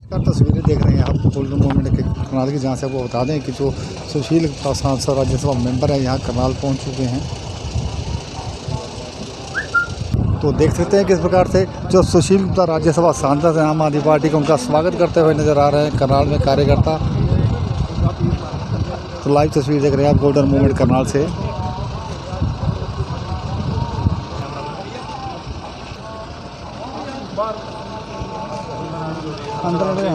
तस्वीरें देख रहे हैं आप गोल्डन मोमेंट के करनाल की, जहाँ से आपको बता दें कि जो सुशील गुप्ता सांसद राज्यसभा मेंबर है यहाँ करनाल पहुँच चुके हैं। तो देख सकते हैं किस प्रकार से जो सुशील गुप्ता राज्यसभा सांसद हैं आम आदमी पार्टी का, उनका स्वागत करते हुए नजर आ रहे हैं करनाल में कार्यकर्ता। तो लाइव तस्वीर देख रहे हैं आप गोल्डन मोमेंट करनाल से। अंदर अंदर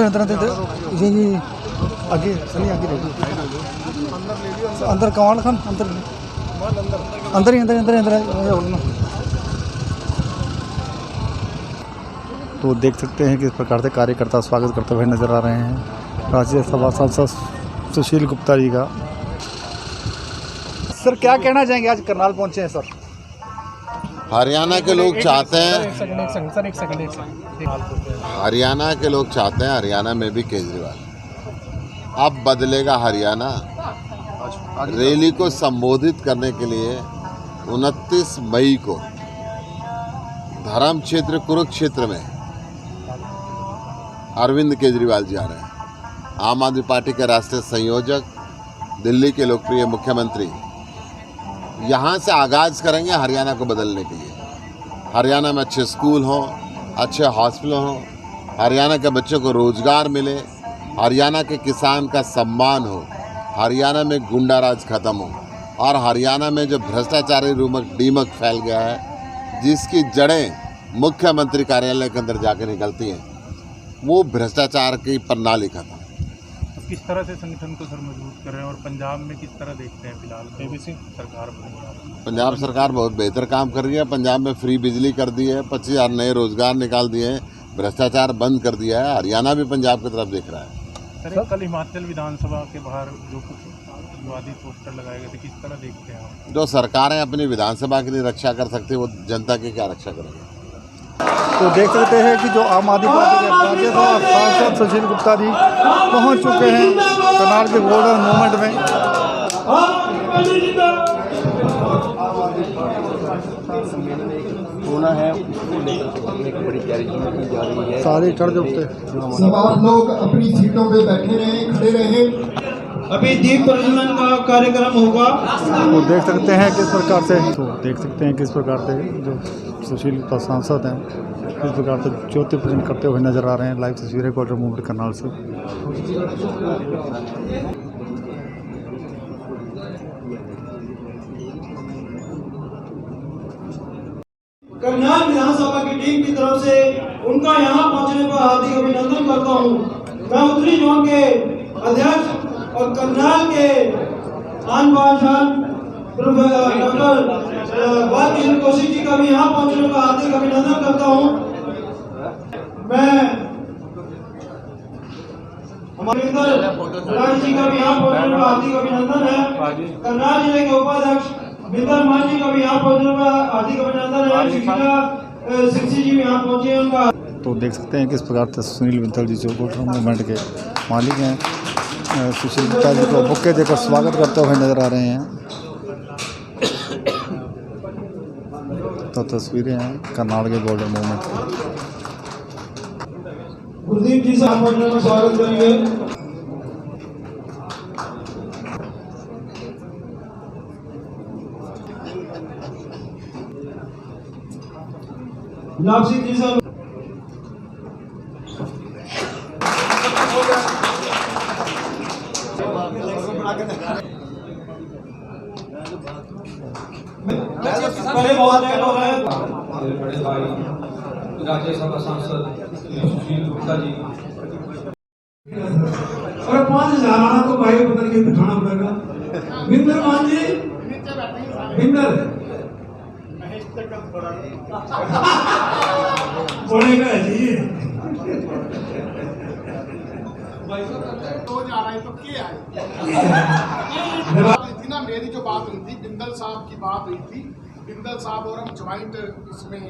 अंदर अंदर ये आगे चलिए, आगे अंदर कमाल खान अंदर अंदर ही अंदर अंदर अंदर। तो देख सकते हैं किस प्रकार से कार्यकर्ता स्वागत करते हुए नजर आ रहे हैं राज्यसभा सांसद सुशील गुप्ता जी का। सर क्या कहना चाहेंगे, आज करनाल पहुंचे हैं सर? हरियाणा के लोग चाहते हैं, हरियाणा के लोग चाहते हैं हरियाणा में भी केजरीवाल। अब बदलेगा हरियाणा। रैली को संबोधित करने के लिए 29 मई को धर्म क्षेत्र कुरुक्षेत्र में अरविंद केजरीवाल जी आ रहे हैं। आम आदमी पार्टी के राष्ट्रीय संयोजक, दिल्ली के लोकप्रिय मुख्यमंत्री यहाँ से आगाज करेंगे हरियाणा को बदलने के लिए। हरियाणा में अच्छे स्कूल हों, अच्छे हॉस्पिटल हों, हरियाणा के बच्चों को रोजगार मिले, हरियाणा के किसान का सम्मान हो, हरियाणा में गुंडाराज खत्म हो, और हरियाणा में जो भ्रष्टाचारी डीमक फैल गया है जिसकी जड़ें मुख्यमंत्री कार्यालय के अंदर जाकर निकलती हैं, वो भ्रष्टाचार की प्रणाली खत्म। किस तरह से संगठन को सर मजबूत कर रहे हैं, और पंजाब में किस तरह देखते हैं फिलहाल केबीसी सरकार बनी? पंजाब सरकार बहुत बेहतर काम कर रही है। पंजाब में फ्री बिजली कर दी है, 25,000 नए रोजगार निकाल दिए हैं, भ्रष्टाचार बंद कर दिया है। हरियाणा भी पंजाब की तरफ देख रहा है। सर कल हिमाचल विधानसभा के बाहर जो कुछ विवादित पोस्टर लगाए गए थे, किस तरह देखते हैं आप? जो सरकारें अपनी विधानसभा की नहीं रक्षा कर सकती, वो जनता की क्या रक्षा करेंगे? तो देख सकते हैं कि जो आम आदमी पार्टी के राज्यसभा सांसद सुशील गुप्ता जी पहुंच चुके हैं करनाल के गोल्डन मोमेंट में। होना है, उसको लेकर एक बड़ी तैयारी की जा रही है। सारे चढ़ जुटते सब आप लोग अपनी सीटों पे बैठे रहें, खड़े रहें। अभी दीप प्रज्वलन का कार्यक्रम होगा। तो देख सकते हैं किस प्रकार से, जो सुशील गुप्ता सांसद हैं किस प्रकार से ज्योति पूजन करते हुए नजर आ रहे हैं। लाइव तस्वीरें गोल्डन मोमेंट करनाल से। करनाल विधानसभा की टीम की तरफ से उनका यहाँ पहुँचने पर हार्दिक अभिनंदन करता हूँ। मैं उत्तरी जोन के अध्यक्ष और करनाल के आन बान शान डॉक्टर बालकृष्ण कौशिक जी का भी यहाँ पहुँचने पर हार्दिक अभिनंदन करता हूँ। मैं हमारे जी का भी यहाँ पहुँचने पर हार्दिक अभिनंदन है। करनाल जिले के उपाध्यक्ष बिंदर मान जी का भी यहाँ पहुँचने पर हार्दिक अभिनंदन है। शिक्षी जी भी यहाँ पहुँचे हैं उनका। तो देख सकते हैं किस प्रकार से सुनील बिंदल जी जो गोल्डन मूवमेंट के मालिक हैं सुशील गुप्ता जी को बुक्के देकर स्वागत करते हुए नजर आ रहे हैं। तो तस्वीरें हैं करनाल के गोल्डन मूवमेंट की। गुरदीप जी से आप स्वागत करेंगे। लापसी जी से बड़े भाई राज्यसभा सांसद सुशील गुप्ता जी, और 5,000 आना तो भाई पता नहीं बिठाना पड़ेगा। बिंदर मान जी, बिंदर बोलेगा जी तो जा रहा है तो क्या ना, मेरी जो बात हुई थी बिंदल साहब की बात हुई थी। बिंदल साहब और हम ज्वाइंट इसमें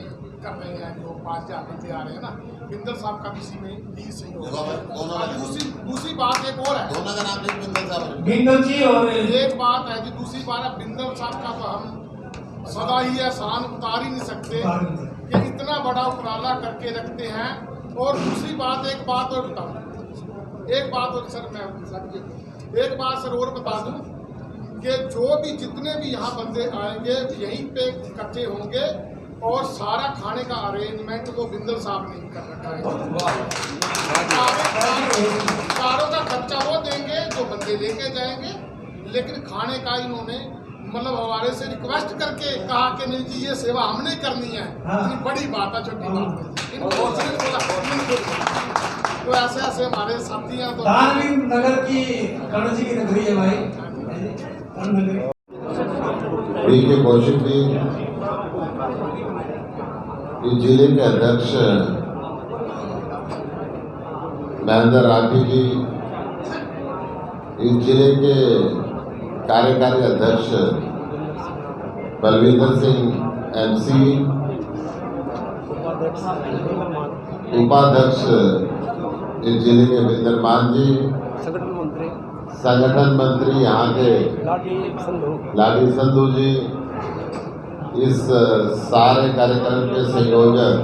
कर रहे हैं, जो 5,000 बंदे आ रहे हैं ना, बिंदल साहब का किसी में प्लीज सही होगा। दूसरी बात एक और है, दोनों का नाम बिंदल साहब, बिंदल जी। और एक बात है जी, दूसरी बात है बिंदल साहब का तो हम सदा ही एहसान उतार ही नहीं सकते कि इतना बड़ा उपराला करके रखते हैं और दूसरी बात, एक बात और बताऊँ, एक बात और सर, मैं एक बात सर और बता दूँ कि जो भी जितने भी यहाँ बंदे आएंगे यहीं पे इकट्ठे होंगे और सारा खाने का अरेंजमेंट वो बिंदल साहब ने कर रखा है। कारों का खर्चा वो देंगे जो बंदे लेके जाएंगे, लेकिन खाने का इन्होंने मतलब हमारे से रिक्वेस्ट करके कहा कि नहीं जी ये सेवा हमने करनी है। इतनी बड़ी बात है, छोटी बात इनको तो ऐसे ऐसे हमारे साथी हैं। तो नगर की कर्ण जी की नगरी है भाई, के कौशिक जी, इस जिले के अध्यक्ष महेंद्र राठी जी, इस जिले के कार्यकारी अध्यक्ष बलविंदर सिंह MC, उपाध्यक्ष इस जिले के विंदरमान जी, संगठन मंत्री यहाँ के लाडी संधू जी, इस सारे कार्यक्रम के संयोजक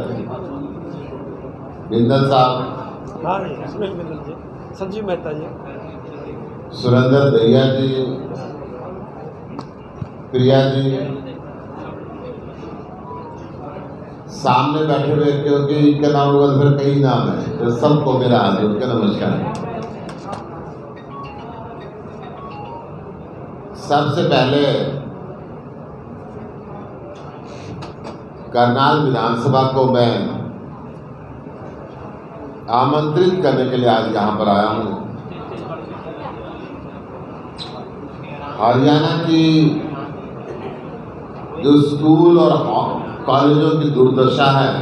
बिंदल साहब, संजीव मेहता जी, सुरेंद्र दहिया जी, प्रिया जी, सामने बैठे हुए क्योंकि इनका नाम होगा फिर कई नाम है, तो सबको मेरा हाथ जोड़ के नमस्कार। सबसे पहले करनाल विधानसभा को मैं आमंत्रित करने के लिए आज यहाँ पर आया हूँ। हरियाणा की जो स्कूल और कॉलेजों की दुर्दशा है,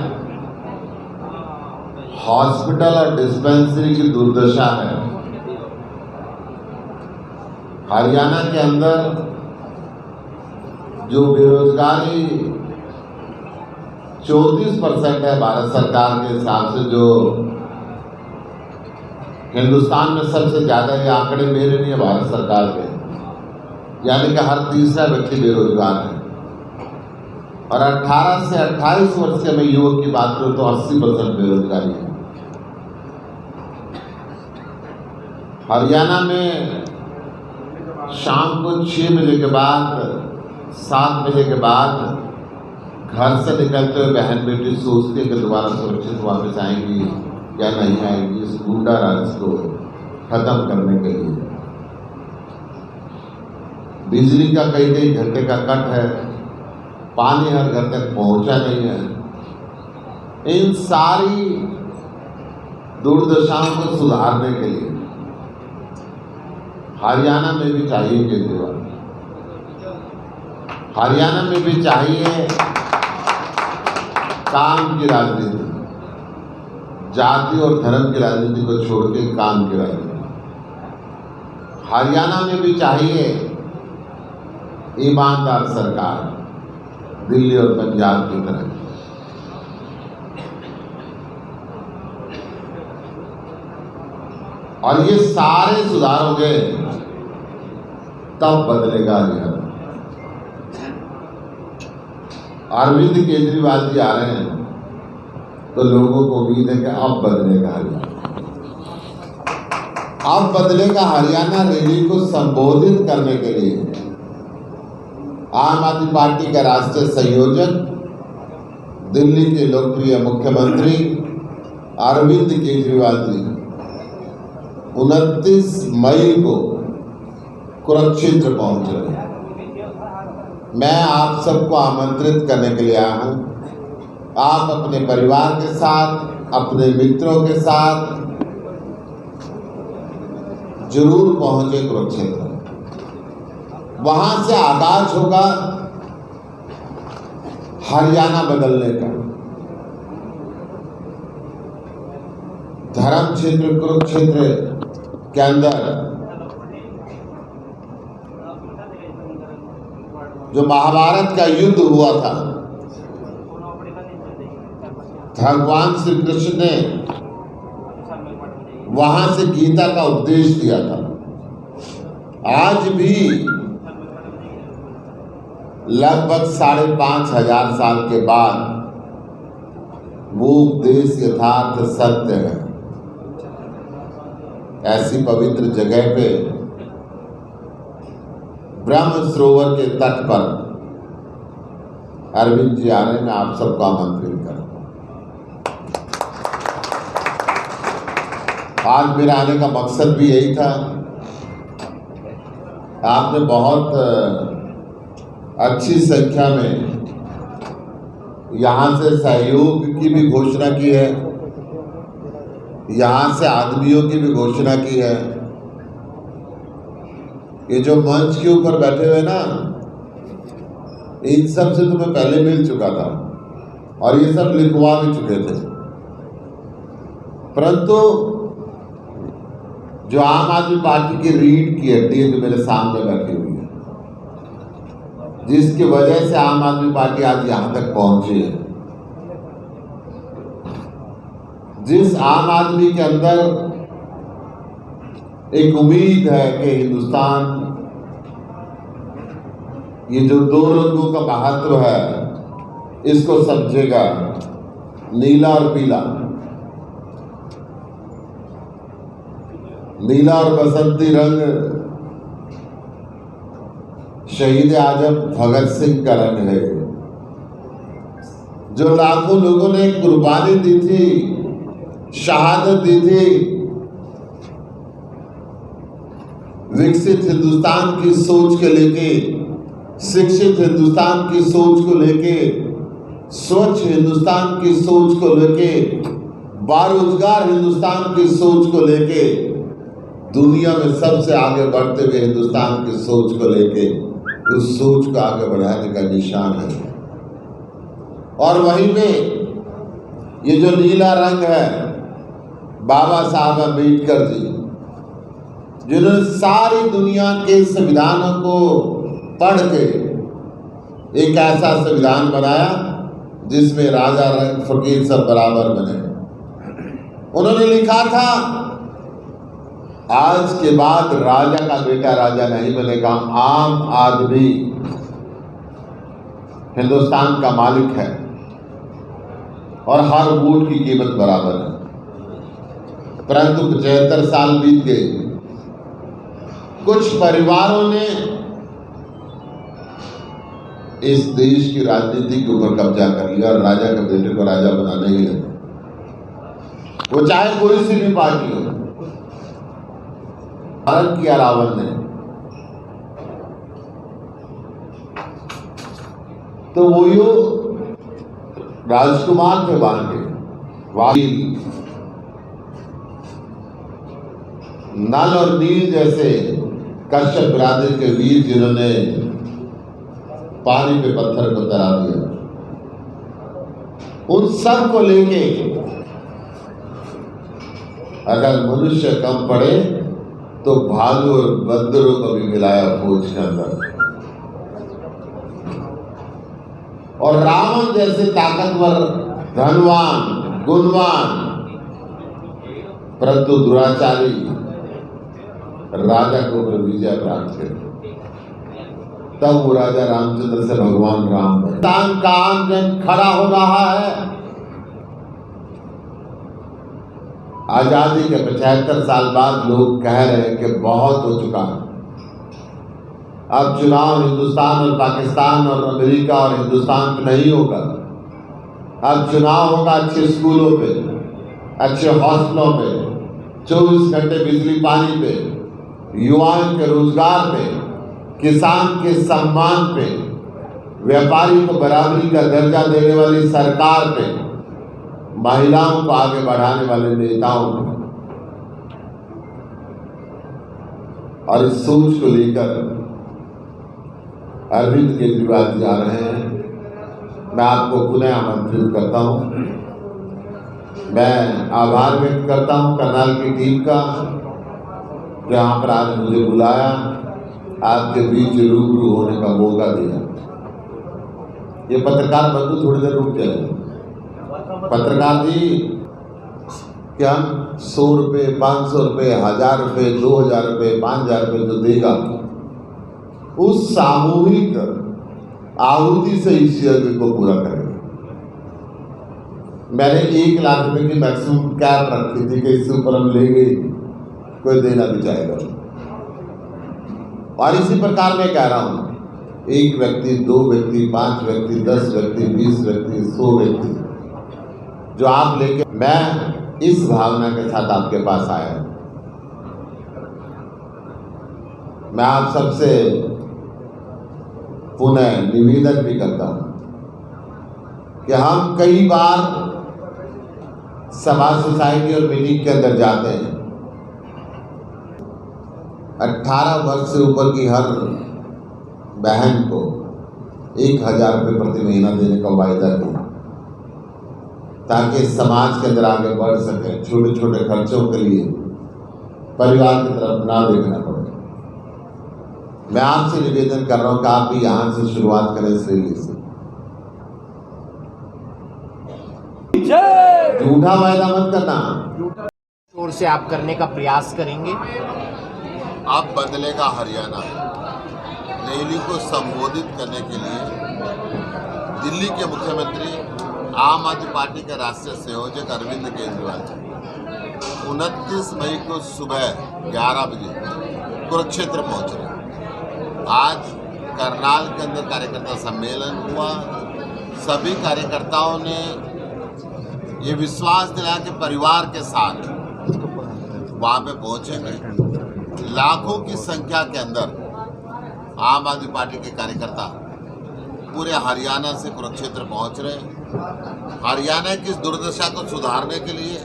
हॉस्पिटल और डिस्पेंसरी की दुर्दशा है, हरियाणा के अंदर जो बेरोजगारी 34% है भारत सरकार के हिसाब से, जो हिंदुस्तान में सबसे ज़्यादा, ये आंकड़े मेरे नहीं है, भारत सरकार के, यानी कि हर तीसरा व्यक्ति बेरोजगार है। और 18 से 28 वर्ष के मैं युवक की बात करूं तो 80% बेरोजगारी है। हरियाणा में शाम को 6 बजे के बाद, 7 बजे के बाद घर से निकलते हुए बहन बेटी सोचती है कि दोबारा सुरक्षित वापस आएंगी या नहीं आएंगी, इस गुंडा राज को खत्म करने के लिए। बिजली का कई कई घंटे का कट है, पानी हर घर तक पहुंचा नहीं है। इन सारी दुर्दशाओं को सुधारने के लिए हरियाणा में भी चाहिए केजरीवाल, हरियाणा में भी चाहिए काम की राजनीति, जाति और धर्म की राजनीति को छोड़ के काम की राजनीति। हरियाणा में भी चाहिए ईमानदार सरकार, दिल्ली और पंजाब की तरह। और ये सारे सुधार हो गए तब बदलेगा हरियाणा। अरविंद केजरीवाल जी आ रहे हैं तो लोगों को उम्मीद है कि अब बदलेगा हरियाणा, अब बदलेगा हरियाणा। रैली को संबोधित करने के लिए आम आदमी पार्टी के राष्ट्रीय संयोजक, दिल्ली के लोकप्रिय मुख्यमंत्री अरविंद केजरीवाल जी 29 मई को कुरुक्षेत्र पहुंच रहे हैं। मैं आप सबको आमंत्रित करने के लिए आया हूं। आप अपने परिवार के साथ, अपने मित्रों के साथ जरूर पहुंचे कुरुक्षेत्र। वहां से आगाज होगा हरियाणा बदलने का। धर्म क्षेत्र कुरुक्षेत्र के अंदर जो महाभारत का युद्ध हुआ था, भगवान श्री कृष्ण ने वहां से गीता का उपदेश दिया था। आज भी लगभग 5,500 साल के बाद वो उपदेश यथार्थ सत्य है। ऐसी पवित्र जगह पे ब्रह्म सरोवर के तट पर अरविंद जी आ रहे हैं। मैं आप सबको आमंत्रित करता हूं। आज मेरे आने का मकसद भी यही था। आपने बहुत अच्छी संख्या में यहाँ से सहयोग की भी घोषणा की है, यहाँ से आदमियों की भी घोषणा की है। ये जो मंच के ऊपर बैठे हुए ना, इन सब से तो मैं पहले मिल चुका था और ये सब लिखवा भी चुके थे, परंतु जो आम आदमी पार्टी की रीढ़ की हड्डी है जो मेरे सामने बैठी हुई है, जिसकी वजह से आम आदमी पार्टी आज यहां तक पहुंची है, जिस आम आदमी के अंदर एक उम्मीद है कि हिंदुस्तान ये जो दो रंगों का महत्व है इसको समझेगा, नीला और पीला, नीला और बसंती रंग शहीद आजम भगत सिंह का रंग है, जो लाखों लोगों ने कुर्बानी दी थी, शहादत दी थी, विकसित हिंदुस्तान की सोच के लेके, शिक्षित हिंदुस्तान की सोच को लेके, स्वच्छ हिंदुस्तान की सोच को लेके, बेरोजगार हिंदुस्तान की सोच को लेके, दुनिया में सबसे आगे बढ़ते हुए हिंदुस्तान की सोच को लेके, उस सोच को आगे बढ़ाने का निशान है। और वहीं में ये जो नीला रंग है, बाबा साहब अम्बेडकर जी, जिन्होंने सारी दुनिया के संविधानों को पढ़ के एक ऐसा संविधान बनाया जिसमें राजा रंग फकीर सब बराबर बने। उन्होंने लिखा था, आज के बाद राजा का बेटा राजा नहीं बनेगा, आम आदमी हिंदुस्तान का मालिक है और हर वोट की कीमत बराबर है। परंतु 75 साल बीत गए, कुछ परिवारों ने इस देश की राजनीति के ऊपर कब्जा कर लिया और राजा के बेटे को राजा बनाने ही लगे, वो चाहे कोई सी भी पार्टी हो। भारत किया रावण ने, तो वो यो राजकुमार थे बांके, वाहिल, नल और नील जैसे कश्यप बिरादरी के वीर, जिन्होंने पानी पे पत्थर को तरा दिया, उन सब को लेके अगर मनुष्य कम पड़े तो भालू और बंदरों को भी मिलाया फौज के अंदर। और रावण जैसे ताकतवर, धनवान, गुणवान, परंतु दुराचारी राजा को विजय प्राप्त कर, तब वो राजा रामचंद्र से भगवान राम बने। हिंदुस्तान का आम जन खड़ा हो रहा है। आजादी के 75 साल बाद लोग कह रहे हैं कि बहुत हो चुका है, अब चुनाव हिंदुस्तान और पाकिस्तान और अमेरिका और हिंदुस्तान में नहीं होगा, अब चुनाव होगा अच्छे स्कूलों पे, अच्छे हॉस्टलों पे, 24 घंटे बिजली पानी पे, युवाओं के रोजगार पे, किसान के सम्मान पे, व्यापारी को बराबरी का दर्जा देने वाली सरकार पे, महिलाओं को आगे बढ़ाने वाले नेताओं पे। और इस सोच को लेकर अरविंद केजरीवाल जी आ रहे हैं। मैं आपको पुनः आमंत्रित करता हूं। मैं आभार व्यक्त करता हूं करनाल की टीम का, जो यहाँ पर आज मुझे बुलाया, आपके बीच रूबरू होने का मौका दिया। ये पत्रकार बंधु थोड़ी देर रुक जाए। पत्रकार जी, क्या 100 रुपये, 500 रुपये, 1000 रुपये, 2000 रुपये, 5000 रुपये जो देगा, उस सामूहिक आहुति से इस यज्ञ को पूरा करेगा। मैंने 1 लाख रुपए की मैक्सिमम कैप रखी थी कि इससे ऊपर हम लेंगे कोई देना भी चाहेगा। और इसी प्रकार मैं कह रहा हूँ, 1 व्यक्ति, 2 व्यक्ति, 5 व्यक्ति, 10 व्यक्ति, 20 व्यक्ति, 100 व्यक्ति जो आप लेके, मैं इस भावना के साथ आपके पास आया हूं। मैं आप सबसे पुनः निवेदन भी करता हूं कि हम कई बार सभा, सोसाइटी और मीटिंग के अंदर जाते हैं, 18 वर्ष से ऊपर की हर बहन को 1000 रुपये प्रति महीना देने का वायदा किया ताकि समाज के अंदर आगे बढ़ सके, छोटे छोटे खर्चों के लिए परिवार की तरफ ना देखना पड़े। मैं आपसे निवेदन कर रहा हूं कि आप भी यहां से शुरुआत करें इस रैली से। झूठा वायदा मत करना। जोर से आप करने का प्रयास करेंगे। अब बदलेगा हरियाणा। रैली को संबोधित करने के लिए दिल्ली के मुख्यमंत्री, आम आदमी पार्टी के राष्ट्रीय संयोजक अरविंद केजरीवाल जी 29 मई को सुबह 11 बजे कुरुक्षेत्र पहुंच रहे। आज करनाल के अंदर कार्यकर्ता सम्मेलन हुआ। सभी कार्यकर्ताओं ने ये विश्वास दिलाया कि परिवार के साथ वहां पे पहुंचेंगे। लाखों की संख्या के अंदर आम आदमी पार्टी के कार्यकर्ता पूरे हरियाणा से कुरुक्षेत्र पहुंच रहे हैं। हरियाणा की इस दुर्दशा को सुधारने के लिए,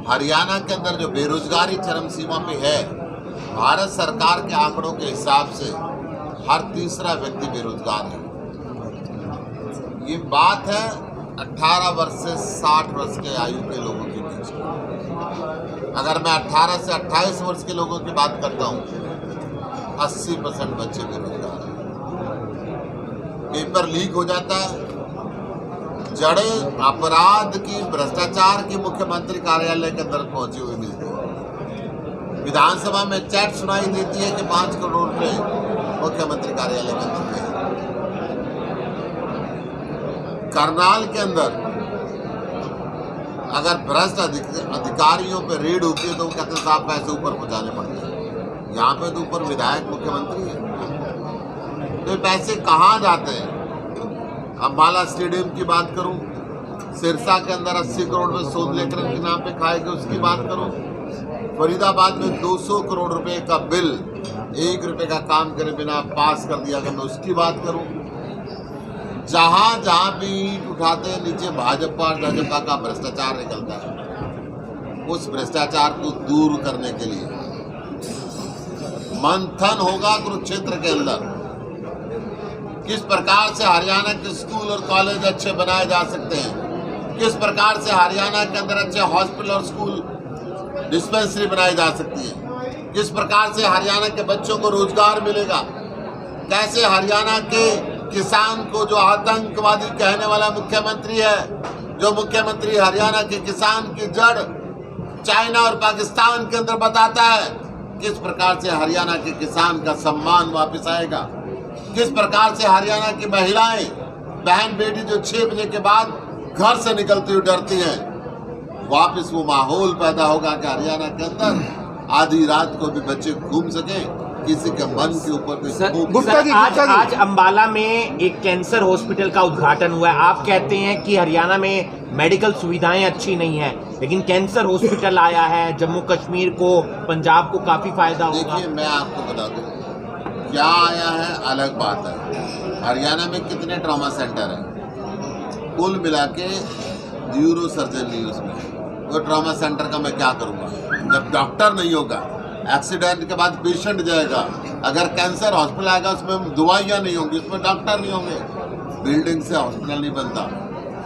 हरियाणा के अंदर जो बेरोजगारी चरम सीमा पे है, भारत सरकार के आंकड़ों के हिसाब से हर तीसरा व्यक्ति बेरोजगार है। ये बात है 18 वर्ष से 60 वर्ष के आयु के लोगों के बीच। अगर मैं 18 से 28 वर्ष के लोगों की बात करता हूँ, 80% बच्चे बेरोजगार हैं। पेपर लीक हो जाता है। जड़े अपराध की, भ्रष्टाचार की मुख्यमंत्री कार्यालय के अंदर पहुंची हुई मिलती है। विधानसभा में चैट सुनाई देती है कि 5 करोड़ रुपए मुख्यमंत्री कार्यालय के अंदर है। करनाल के अंदर अगर भ्रष्ट अधिकारियों पर रेड होती है तो वो कहते हैं साहब पैसे ऊपर पहुंचाने पड़ते हैं। यहाँ पे तो ऊपर विधायक मुख्यमंत्री है, तो पैसे कहाँ जाते हैं? अम्बाला स्टेडियम की बात करूं, सिरसा के अंदर 80 करोड़ में सोद लेकर के नाम पे खाए गए, उसकी बात करूं, फरीदाबाद में 200 करोड़ रुपए का बिल 1 रुपए का काम करे बिना पास कर दिया गया, मैं उसकी बात करूं। जहां जहां भी ईंट उठाते हैं नीचे भाजपा और भाजपा का भ्रष्टाचार निकलता है। उस भ्रष्टाचार को दूर करने के लिए मंथन होगा कुरुक्षेत्र के अंदर। किस प्रकार से हरियाणा के स्कूल और कॉलेज अच्छे बनाए जा सकते हैं, किस प्रकार से हरियाणा के अंदर अच्छे हॉस्पिटल और स्कूल डिस्पेंसरी बनाई जा सकती है, किस प्रकार से हरियाणा के बच्चों को रोजगार मिलेगा, कैसे हरियाणा के किसान को, जो आतंकवादी कहने वाला मुख्यमंत्री है, जो मुख्यमंत्री हरियाणा के किसान की जड़ चाइना और पाकिस्तान के अंदर बताता है, किस प्रकार से हरियाणा के किसान का सम्मान वापस आएगा, किस प्रकार से हरियाणा की महिलाएं, बहन बेटी जो 6 बजे के बाद घर से निकलती हुई डरती हैं, वापस वो माहौल पैदा होगा कि हरियाणा के अंदर आधी रात को भी बच्चे घूम सकें, किसी के मन के ऊपर भी। आज अंबाला में एक कैंसर हॉस्पिटल का उद्घाटन हुआ है। आप कहते हैं कि हरियाणा में मेडिकल सुविधाएं अच्छी नहीं है, लेकिन कैंसर हॉस्पिटल आया है, जम्मू कश्मीर को, पंजाब को काफी फायदा होगा। देखिए, मैं आपको बता दूं, क्या आया है अलग बात है। हरियाणा में कितने ट्रॉमा सेंटर हैं? कुल मिला के न्यूरो सर्जन नहीं उसमें। वो ट्रॉमा सेंटर का मैं क्या करूँगा जब डॉक्टर नहीं होगा? एक्सीडेंट के बाद पेशेंट जाएगा, अगर कैंसर हॉस्पिटल आएगा उसमें दवाइयाँ नहीं होंगी, उसमें डॉक्टर नहीं होंगे। बिल्डिंग से हॉस्पिटल नहीं बनता,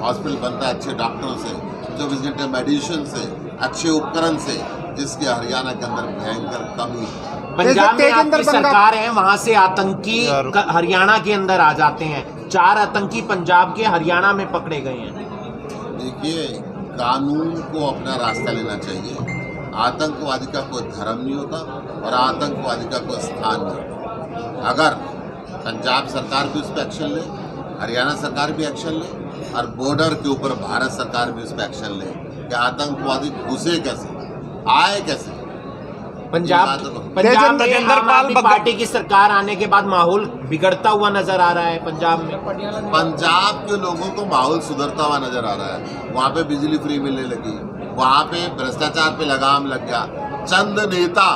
हॉस्पिटल बनता है अच्छे डॉक्टरों से, जो विजिटिव मेडिसिन से, अच्छे उपकरण से, जिसकी हरियाणा के अंदर भयंकर कमी है। पंजाब में आपकी सरकार है, वहां से आतंकी हरियाणा के अंदर आ जाते हैं। 4 आतंकी पंजाब के हरियाणा में पकड़े गए हैं। देखिए, कानून को अपना रास्ता लेना चाहिए। आतंकवादी का कोई धर्म नहीं होता और आतंकवादी का कोई स्थान नहीं होता। अगर पंजाब सरकार भी उस पर एक्शन ले, हरियाणा सरकार भी एक्शन ले, और बॉर्डर के ऊपर भारत सरकार भी उस पर एक्शन ले कि आतंकवादी घुसे कैसे, आए कैसे। पंजाब में आम आदमी पार्टी की सरकार आने के बाद माहौल बिगड़ता हुआ नजर आ रहा है पंजाब में। पंजाब के लोगों को माहौल सुधरता हुआ नजर आ रहा है। वहाँ पे बिजली फ्री मिलने लगी, वहाँ पे भ्रष्टाचार पे लगाम लग गया। चंद नेता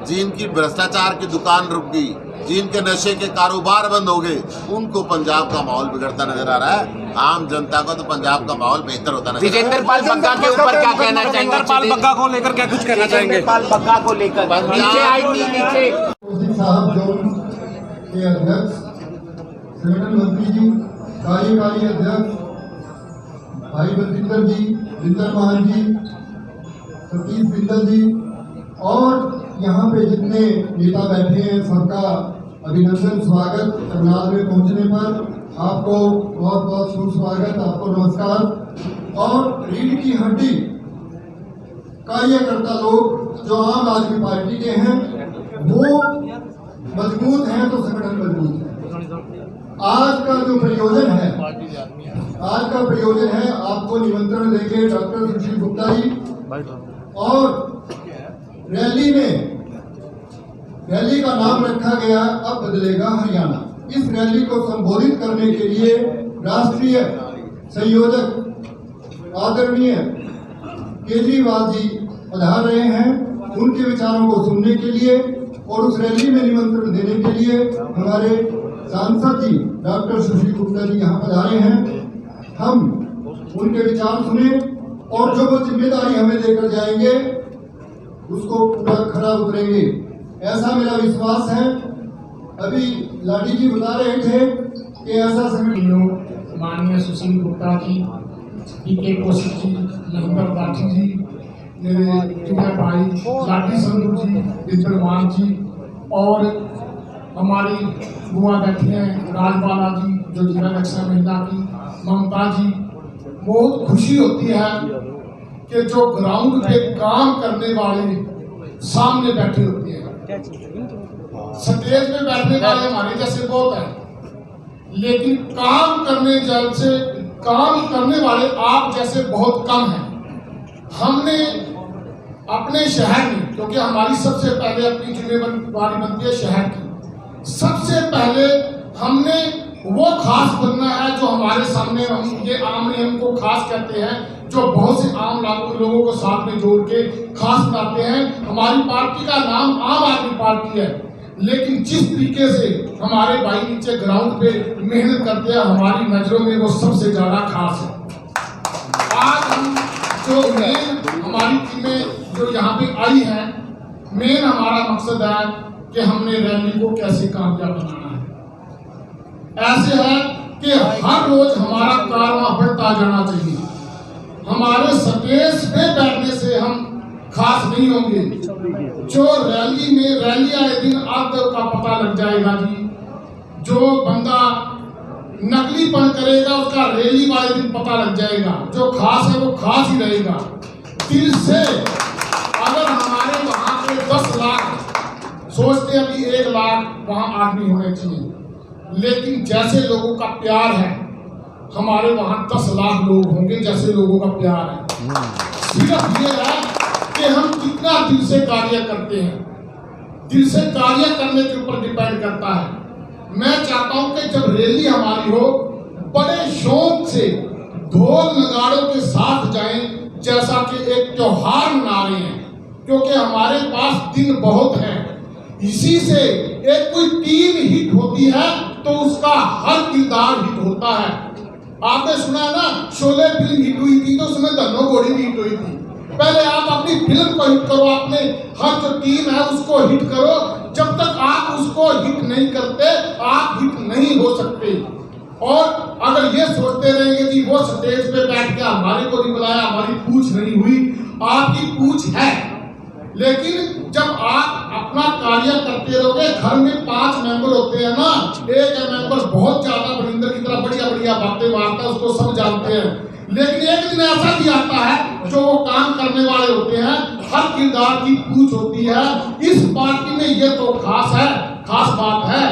जिनकी भ्रष्टाचार की दुकान रुक गई, जिनके नशे के कारोबार बंद हो गए, उनको पंजाब का माहौल बिगड़ता नजर आ रहा है। आम जनता को तो पंजाब का माहौल बेहतर होता नजर आ रहा है। विजेंद्र पाल बग्गा के ऊपर क्या कहना चाहेंगे? विजेंद्र पाल बग्गा को लेकर क्या कुछ कहना चाहेंगे? विजेंद्र पाल बग्गा को लेकर नीचे आई थी, नीचे साहब जोन के अध्यक्ष, संगठन मंत्री जी, कार्यकारी अध्यक्ष भाई बलजिंदर जी, जिंदर मान जी, सतीश बिंदल जी और यहाँ पे जितने नेता बैठे हैं सबका अभिनंदन, स्वागत। करनाल में पहुँचने पर आपको बहुत बहुत सुस्वागत, आपको नमस्कार। और रीढ़ की हड्डी कार्यकर्ता लोग जो आम आदमी पार्टी के हैं वो मजबूत हैं तो संगठन मजबूत है। आज का जो प्रयोजन है, आज का प्रयोजन है आपको निमंत्रण देंगे डॉक्टर सुशील गुप्ता जी, और रैली का नाम रखा गया अब बदलेगा हरियाणा। इस रैली को संबोधित करने के लिए राष्ट्रीय संयोजक आदरणीय केजरीवाल जी पधार रहे हैं। उनके विचारों को सुनने के लिए और उस रैली में निमंत्रण देने के लिए हमारे सांसद जी डॉक्टर सुशील गुप्ता जी यहाँ पधारे हैं। हम उनके विचार सुने और जो वो जिम्मेदारी हमें देकर जाएंगे उसको पूरा खरा उतरेंगे, ऐसा मेरा विश्वास है। अभी लाडी जी बता रहे थे कि ऐसा संगठन माननीय सुशील गुप्ता जी, पीके कौशिक जी, महेंद्र गांधी जी, मेरे जूनियर भाई लाडी संधू जी, विद्रमान जी और हमारी बुआ बैठी हैं राजबाला जी जो जिला रक्षा महिला की, ममता जी। बहुत खुशी होती है कि जो ग्राउंड पे काम करने वाले सामने बैठे होते हैं। स्टेज पे बैठने वाले हमारे जैसे बहुत हैं, लेकिन काम करने वाले आप जैसे बहुत कम हैं। हमने अपने शहर में, क्योंकि हमारी सबसे पहले अपनी जिम्मेदारी बनती है शहर की, सबसे पहले हमने वो खास बनना है जो हमारे सामने, हम ये आम नियम को खास कहते हैं, जो बहुत से आम लोगों को साथ में जोड़ के खास बनाते हैं। हमारी पार्टी का नाम आम आदमी पार्टी है, लेकिन जिस तरीके से हमारे भाई नीचे ग्राउंड पे मेहनत करते हैं, हमारी नजरों में वो सबसे ज्यादा खास है। आज हम जो मेन हमारी टीमें जो यहाँ पे आई हैं, मेन हमारा मकसद है कि हमने रैली को कैसे कामयाब बनाना है। ऐसे है कि हर रोज हमारा कारवां बढ़ता जाना चाहिए। हमारे स्टेज पे बैठने से हम खास नहीं होंगे। जो रैली आए दिन आपको का पता लग जाएगा जी। जो बंदा नकलीपन करेगा उसका रैली वाले दिन पता लग जाएगा। जो खास है वो खास ही रहेगा। दिल से अगर हमारे वहां पे 10 लाख सोचते अभी 1 लाख वहां आदमी होने चाहिए, लेकिन जैसे लोगों का प्यार है हमारे वहां 10 लाख लोग होंगे जैसे लोगों का प्यार है। सिर्फ ये है कि हम कितना दिल से कार्य करते हैं। दिल से कार्य करने के ऊपर डिपेंड करता है। मैं चाहता हूं कि जब रैली हमारी हो बड़े शौक से ढोल नगाड़ों के साथ जाएं, जैसा कि एक त्योहार मना रहे हैं, क्योंकि हमारे पास दिन बहुत है। इसी से एक कोई टीम हिट होती है तो उसका हर किरदार हिट होता है। आपने सुना ना, शोले फिल्म हिट हुई थी तो उसमें धनो घोड़ी भी हिट हुई थी। पहले आप अपनी फिल्म को हिट करो, अपने हर जो टीम है उसको हिट करो। जब तक आप उसको हिट नहीं करते आप हिट नहीं हो सकते। और अगर ये सोचते रहेंगे कि वो स्टेज पे बैठ के हमारे को नहीं बुलाया, हमारी पूछ नहीं हुई, आपकी पूछ है, लेकिन जब आप अपना कार्य करते रहोगे, घर में 5 मेंबर होते हैं ना, एक मेंबर बहुत ज्यादा वरिंदर की तरह बढ़िया बढ़िया बातें मारता है, उसको सब जानते हैं, लेकिन एक दिन ऐसा भी आता है जो वो काम करने वाले होते हैं, हर किरदार की पूछ होती है। इस पार्टी में ये तो खास बात है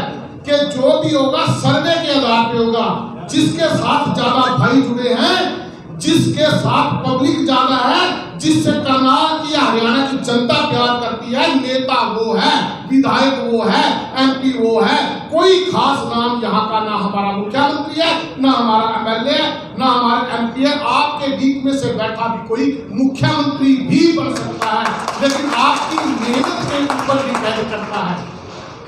कि जो भी होगा सर्वे के आधार पे होगा। जिसके साथ ज्यादा भाई जुड़े हैं, जिसके साथ पब्लिक ज्यादा है, जिससे करनाल की हरियाणा की जनता प्यार करती है, नेता वो है, विधायक वो है, एमपी वो है। कोई खास नाम यहाँ का ना हमारा मुख्यमंत्री है, ना हमारा एमएलए है, ना हमारा एमपी है। आपके बीच में से बैठा भी कोई मुख्यमंत्री भी बन सकता है, लेकिन आपकी मेहनत के ऊपर डिपेंड करता है।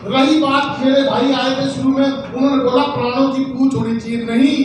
रही बात, मेरे भाई आए थे शुरू में, उन्होंने बोला प्राणों की पूछ होनी चाहिए। नहीं,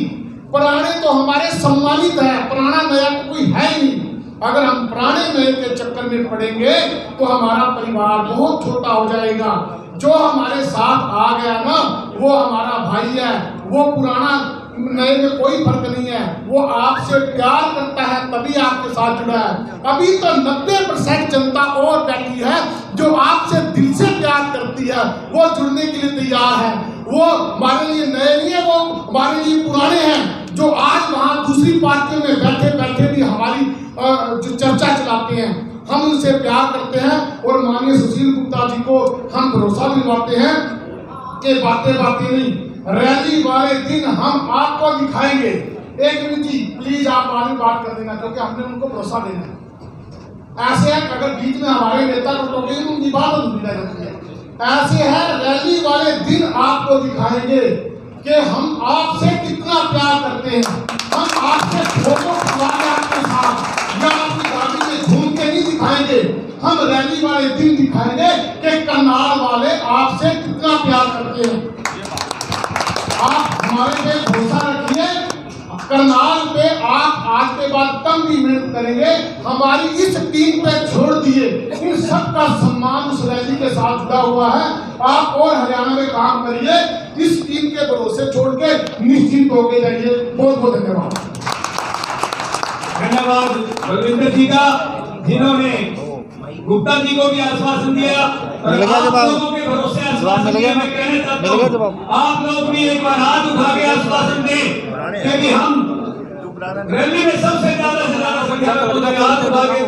पुराने तो हमारे सम्मानित है, पुराना नया तो कोई है ही नहीं। अगर हम पुराने नए के चक्कर में पड़ेंगे तो हमारा परिवार बहुत छोटा हो जाएगा। जो हमारे साथ आ गया ना, वो हमारा भाई है, वो पुराना नए में कोई फर्क नहीं है। वो आपसे प्यार करता है तभी आपके साथ जुड़ा है। अभी तो 90% जनता और बैठी है जो आपसे दिल से प्यार करती है, वो जुड़ने के लिए तैयार है। वो हमारे लिए नए नहीं है, वो हमारे लिए पुराने हैं, जो आज वहाँ दूसरी पार्टियों में बैठे बैठे भी हमारी जो चर्चा चलाते हैं। हम उनसे प्यार करते हैं और माननीय सुशील गुप्ता जी को हम भरोसा दिलवाते हैं कि बातें बातें नहीं, रैली वाले दिन हम आपको दिखाएंगे। एक मिनट जी प्लीज, आप आगे बात कर देना, क्योंकि हमने उनको भरोसा देना है। ऐसे है अगर बीच में हमारे नेता टूटोगे तो उनकी बात अधूरी रह जाती है। ऐसे है रैली वाले दिन आपको दिखाएंगे कि हम आपसे कितना प्यार करते हैं। हम आपसे फोटो खिंचवाएंगे आपके साथ, या आपकी गाड़ी में घूम के नहीं दिखाएंगे। हम रैली वाले दिन दिखाएंगे कि करनाल वाले आपसे कितना प्यार करते हैं। आप हमारे पे भरोसा रखिए, करनाल पे आप आज के बाद कम भी मेहनत करेंगे। हमारी इस टीम पे छोड़ दिए, इन सबका सम्मान उस रैली के साथ जुड़ा हुआ है। आप और हरियाणा में काम करिए, इस टीम के भरोसे छोड़ के निश्चिंत होके जाइए। बहुत बहुत धन्यवाद। धन्यवाद बलविंदर जी का, जिन्होंने गुप्ता जी को भी आश्वासन दिया और आप लोगों के भरोसे आश्वासन दिया। मैं कहना चाहता हूं आप लोग भी एक बार हाथ उठा के आश्वासन दें, क्योंकि हम रैली में सबसे ज्यादा से ज्यादा संख्या में लोग हाथ उठा के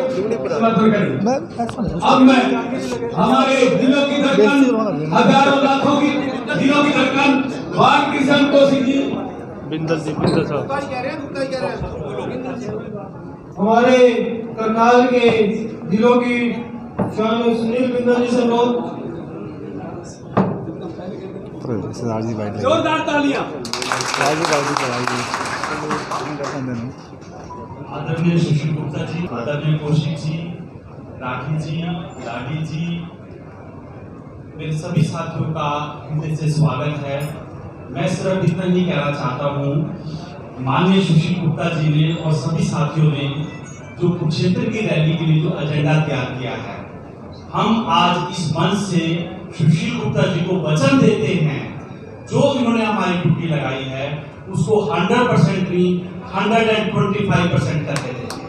समर्थन करें। अब मैं हमारे दिलों की धड़कन, हजारों लाखों की दिलों की धड़कन बालकृष्ण कौशिक जी, बिंदल साहब, हमारे करनाल के जिलों की शान सुनील बिंदल जी से लोग जोरदार तालियां। आदरणीय सुशील गुप्ता जी, आदरणीय कौशिक जी, राखी जी, लाडी जी, मेरे सभी साथियों का हृदय से स्वागत है। मैं सिर्फ इतना ही कहना चाहता हूँ, माननीय सुशील गुप्ता जी ने और सभी साथियों ने जो कुरुक्षेत्र की रैली के लिए जो एजेंडा तैयार किया है, हम आज इस मंच से सुशील गुप्ता जी को वचन देते हैं, जो इन्होंने हमारी ड्यूटी लगाई है उसको 100% नहीं 125% करके देंगे।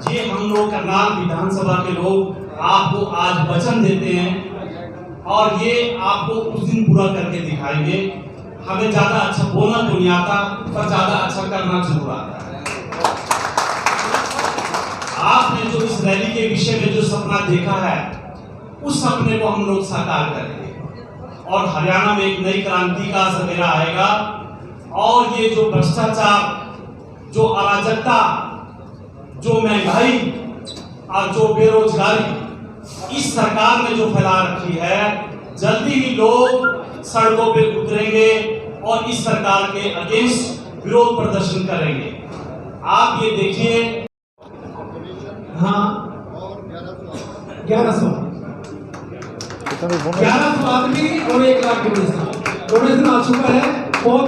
ये हम लोग करनाल विधानसभा के लोग आपको आज वचन देते हैं और ये आपको उस दिन पूरा करके दिखाएंगे। हमें ज्यादा अच्छा बोलना तो नहीं आता, पर ज्यादा अच्छा करना जरूर आता है। आपने जो इस रैली के विषय में जो सपना देखा है, उस सपने को हम लोग साकार करेंगे और हरियाणा में एक नई क्रांति का सवेरा आएगा। और ये जो भ्रष्टाचार, जो अराजकता, जो महंगाई और जो बेरोजगारी इस सरकार ने जो फैला रखी है, जल्दी ही लोग सड़कों पे उतरेंगे और इस सरकार के अगेंस्ट विरोध प्रदर्शन करेंगे। आप ये देखिए। हाँ, 1100 आदमी और 1 लाख डोनेशन आ चुका है। बहुत